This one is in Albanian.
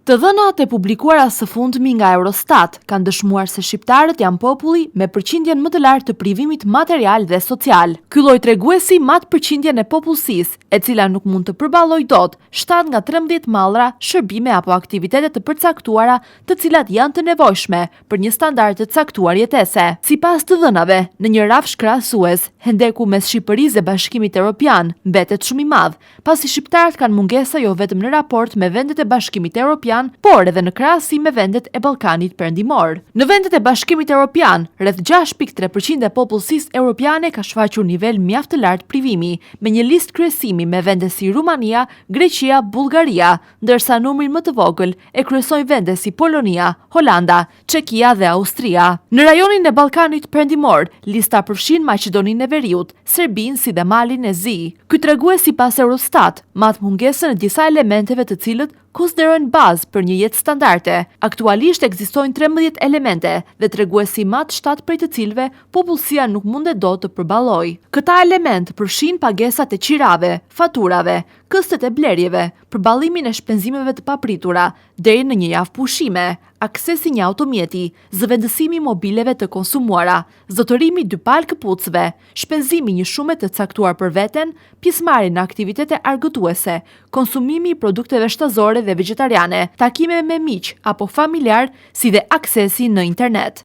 Të dhënat e publikuara së fundmi nga Eurostat kanë dëshmuar se shqiptarët janë populli me përqindjen më të lartë të privimit material dhe social. Ky lloj treguesi mat përqindjen e popullsisë, e cila nuk mund të përballojë dot 7 nga 13 mallra, shërbime apo aktivitete të përcaktuara, të cilat janë të nevojshme për një standard të caktuar jetese. Sipas të dhënave, në një rafsh krahasues, hendeku mes Shqipërisë dhe Bashkimit Evropian mbetet shumë i madh, pasi shqiptarët kanë mungesa jo vetëm në raport me vendet e Bashkimit Evropian, por edhe në krahasim me vendet e Ballkanit Perëndimor. Në vendet e Bashkimit Evropian, rreth 6.3% e popullsisë europiane ka shfaqur nivel mjaft të lartë privimi, me një listë kryesimi me vende si Rumania, Greqia, Bullgaria, ndërsa numrin më të vogël e kryesojnë vende si Polonia, Holanda, Çekia dhe Austria. Në rajonin e Ballkanit Perëndimor, lista përfshin Maqedoninë e Veriut, Serbinë si dhe Malin e Zi. Ky tregues sipas Eurostat mat mungesën e disa elementeve të cilët konsiderojnë bazë për një jetë standarde. Aktualisht ekzistojnë 13 elemente dhe treguesi mat 7 prej të cilëve popullsia nuk mundet dot të përballojë. Këta element përfshin pagesat e qirave, faturave, këstet e blerjeve, përballimin e shpenzimeve të papritura deri në një javë pushime, aksesi një automjeti, zëvendësimi i mobileve të konsumuara, zotërimi 2 palë këpucëve, shpenzimi një shume të caktuar për veten, pjesëmarrje në aktivitete argëtuese, konsumimi i produkteve shtazore dhe vegetariane, takime me miq apo familjar, si dhe aksesi në internet.